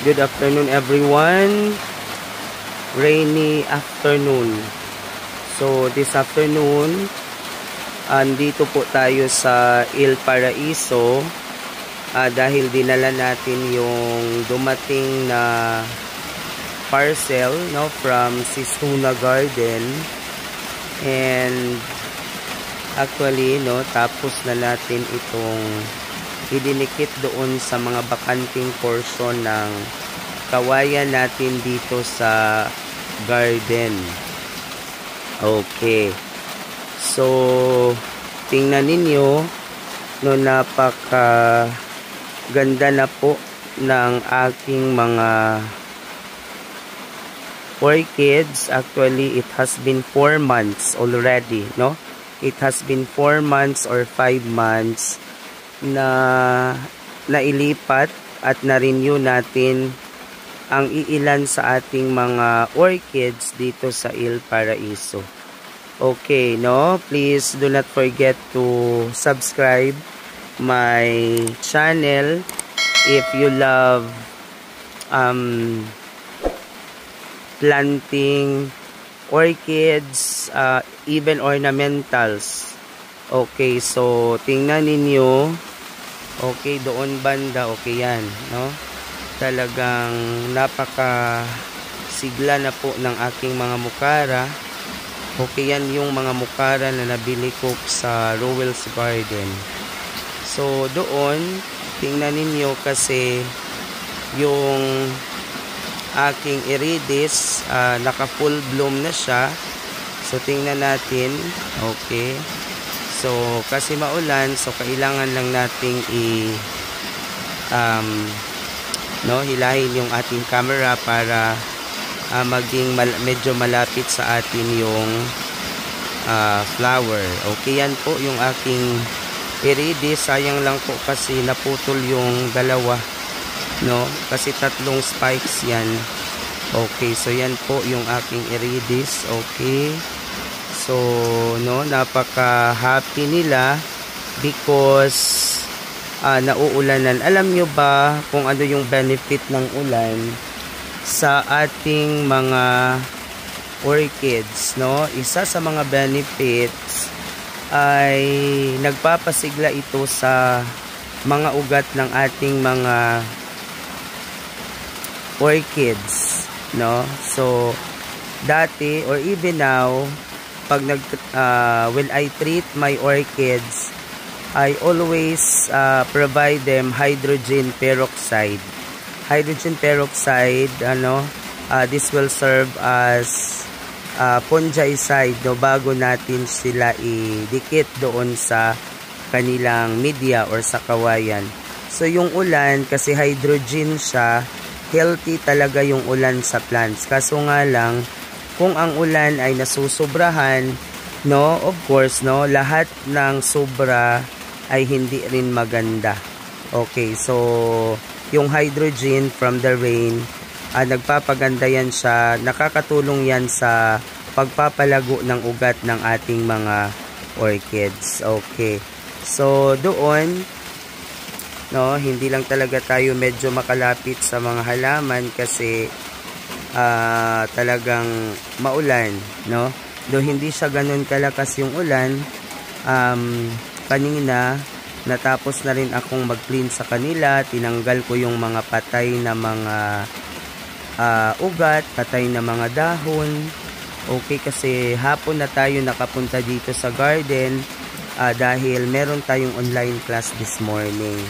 Good afternoon everyone. Rainy afternoon. So this afternoon, andito po tayo sa Il Paraiso dahil dinala natin yung dumating na parcel, no, from Sistuna Garden. And actually, no, tapos na natin itong idinikit doon sa mga bakanting portion ng kawayan natin dito sa garden. Okay. So, tingnan ninyo, no, napaka ganda na po ng aking mga orchids. Actually, it has been 4 months already, no? It has been 4 months or 5 months na nailipat at na-renew natin ang iilan sa ating mga orchids dito sa Il Paraiso. Okay, no? Please do not forget to subscribe my channel if you love planting orchids, even ornamentals. Okay, so tingnan ninyo. Okay, doon banda, okay yan, no? Talagang napaka sigla na po ng aking mga mukara. Okay, yan yung mga mukara na nabili ko sa Rowell's Garden. So doon, tingnan ninyo kasi yung aking iridis, naka full bloom na siya. So tingnan natin. Okay. So kasi maulan, so kailangan lang nating hilahin yung ating camera para maging medyo malapit sa atin yung flower. Okay, yan po yung aking iridis. Sayang lang po kasi naputol yung dalawa, no? Kasi 3 spikes yan. Okay, so yan po yung aking iridis. Okay. So, no, napaka-happy nila because nauulanan. Alam nyo ba kung ano yung benefit ng ulan sa ating mga orchids, no? Isa sa mga benefits ay nagpapasigla ito sa mga ugat ng ating mga orchids, no? So, dati or even now, pag when I treat my orchids, I always provide them hydrogen peroxide. Hydrogen peroxide, this will serve as fungicide, no, bago natin sila idikit doon sa kanilang media or sa kawayan. So yung ulan, kasi hydrogen siya, healthy talaga yung ulan sa plants. Kaso nga lang, kung ang ulan ay nasusobrahan, no, of course, no, lahat ng sobra ay hindi rin maganda. Okay, so yung hydrogen from the rain, nagpapaganda yan siya, nakakatulong yan sa pagpapalago ng ugat ng ating mga orchids. Okay, so doon, no, hindi lang talaga tayo medyo makalapit sa mga halaman kasi talagang maulan, no? Do hindi siya ganun kalakas yung ulan. Kanina natapos na rin akong mag-clean sa kanila. Tinanggal ko yung mga patay na mga ugat, patay na mga dahon. Okay, kasi hapon na tayo nakapunta dito sa garden dahil meron tayong online class this morning.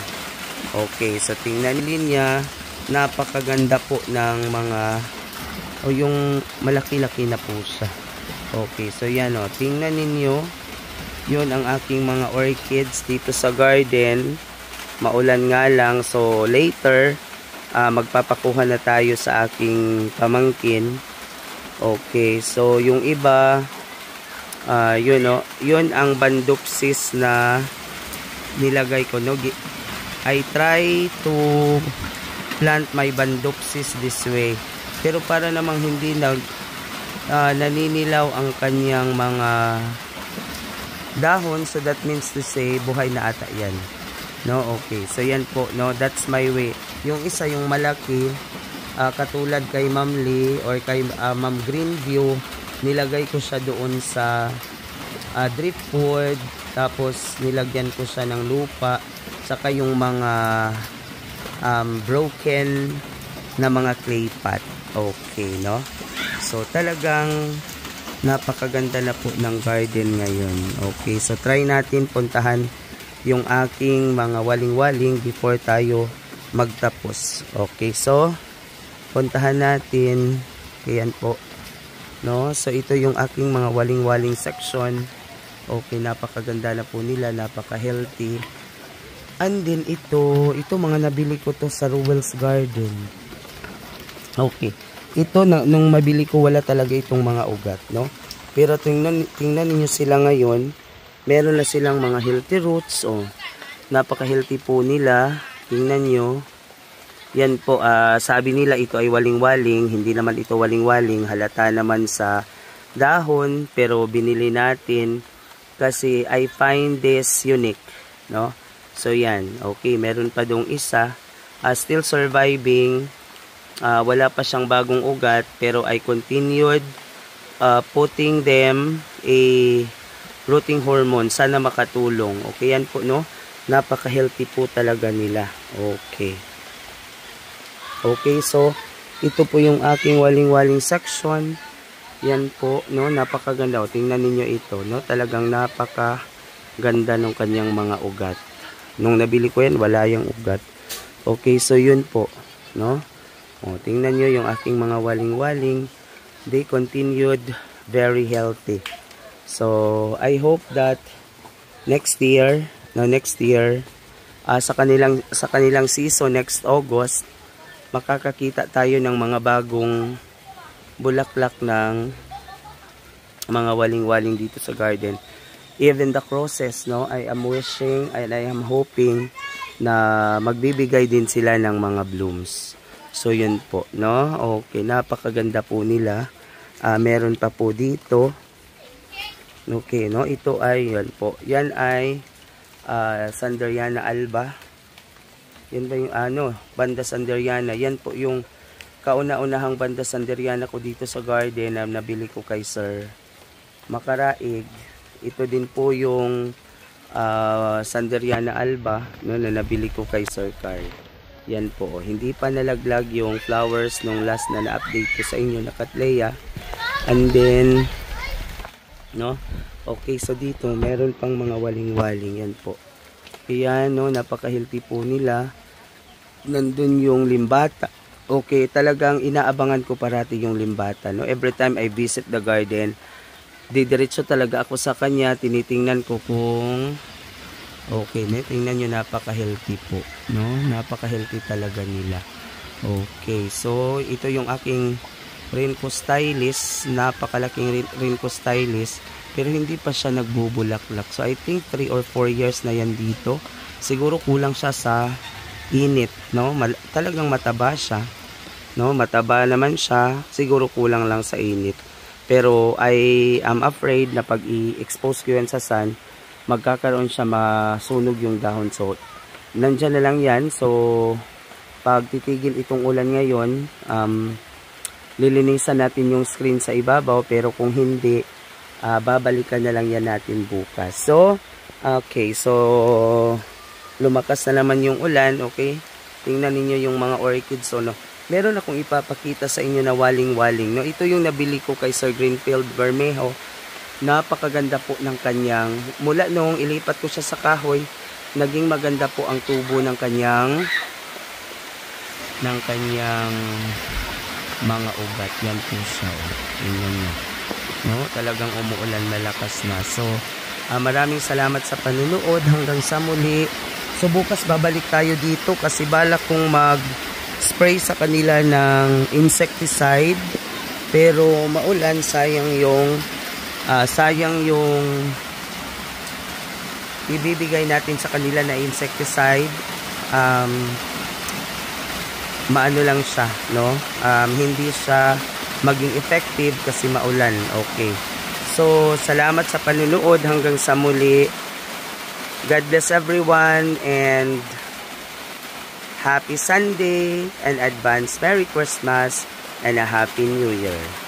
Okay, so tingnan niya, napakaganda po ng mga yung malaki-laki na po siya. Okay, so yan, tingnan ninyo, yun ang aking mga orchids dito sa garden. Maulan nga lang, so later magpapakuha na tayo sa aking pamangkin. Okay, so yung iba, yun ang Bandopsis na nilagay ko, no? I try to plant my Bandopsis this way, pero para namang hindi naninilaw ang kanyang mga dahon, so that means to say buhay na ata yan, no? Okay, so yan po, no, that's my way. Yung isa, yung malaki, katulad kay Ma'am Lee or kay Ma'am Greenview, nilagay ko siya doon sa driftwood, tapos nilagyan ko siya ng lupa, saka yung mga broken na mga clay pot. Okay, no? So talagang napakaganda na po ng garden ngayon. Okay, so try natin puntahan yung aking mga waling-waling before tayo magtapos. Okay, so puntahan natin. Ayan po, no? So ito yung aking mga waling-waling section. Okay, napakaganda na po nila, napaka-healthy. And then ito mga nabili ko to sa Ruel's Garden. Okay, ito nung mabili ko wala talaga itong mga ugat, no? Pero tingnan niyo sila ngayon, meron na silang mga healthy roots. Oh, napaka-healthy po nila. Tingnan niyo. Yan po, sabi nila ito ay waling-waling, hindi naman ito waling-waling, halata naman sa dahon, pero binili natin kasi I find this unique, no? So yan, okay, meron pa dong isa, still surviving, wala pa siyang bagong ugat, pero I continued putting them a rooting hormone, sana makatulong. Okay, yan po, no? Napaka-healthy po talaga nila. Okay. Okay, so ito po yung aking waling-waling section. Yan po, no? Napakaganda. O, tingnan ninyo ito, no? Talagang napakaganda ng kanyang mga ugat. Nung nabili ko yan, wala yung ugat. Okay, so yun po, no? O, tingnan nyo yung aking mga waling-waling. They continued very healthy. So, I hope that next year, sa kanilang season, next August, makakakita tayo ng mga bagong bulaklak ng mga waling-waling dito sa garden. Even the crosses, no? I am wishing and I am hoping na magbibigay din sila ng mga blooms. So, yun po, no? Okay, napakaganda po nila. Meron pa po dito. Okay, no? Ito ay, yan po. Yan ay Sanderiana alba. Yan ba yung banda Sanderiana. Yan po yung kauna-unahang banda Sanderiana ko dito sa garden na nabili ko kay Sir Makaraig. Ito din po yung Sanderiana alba, no, na nabili ko kay Sir Carl. Yan po. Hindi pa nalaglag yung flowers nung last na na-update ko sa inyo na Cattleya. And then, no? Okay, so dito meron pang mga waling-waling. Yan po. Ayan, no, napaka-healthy po nila. Nandun yung limbata. Okay, talagang inaabangan ko parati yung limbata, no? Every time I visit the garden, didiretso talaga ako sa kanya, tinitingnan ko kung okay, no? Tingnan nyo, napaka-healthy po, no? Napaka-healthy talaga nila. Okay, so ito yung aking Rainco Stylist, napakalaking Rainco Stylist, pero hindi pa siya nagbubulaklak. So I think 3 or 4 years na yan dito. Siguro kulang siya sa init, no? Talagang mataba siya, no? Mataba naman siya, siguro kulang lang sa init. Pero I am afraid na pag i-expose ko yan sa sun, magkakaroon siya, masunog yung dahon. So nandyan na lang yan. So pag titigil itong ulan ngayon, lilinisan natin yung screen sa ibabaw, pero kung hindi, babalikan na lang yan natin bukas. So, okay, so lumakas na naman yung ulan. Okay, tingnan niyo yung mga orchids. So, no, meron akong ipapakita sa inyo na waling-waling, no? Ito yung nabili ko kay Sir Greenfield Bermejo. Napakaganda po ng kanyang, mula nung ilipat ko siya sa kahoy, naging maganda po ang tubo ng kanyang mga ugat. Yan po siya. Tingnan niyo, no? Talagang umuulan, malakas na. So, maraming salamat sa panunood. Hanggang sa muli. So, bukas babalik tayo dito kasi balak kong mag-spray sa kanila ng insecticide. Pero maulan, sayang yung ibibigay natin sa kanila na insecticide. Maano lang siya, no? Hindi siya maging effective kasi maulan. Okay. So, salamat sa panunood. Hanggang sa muli. God bless everyone and Happy Sunday and advance Merry Christmas and a Happy New Year.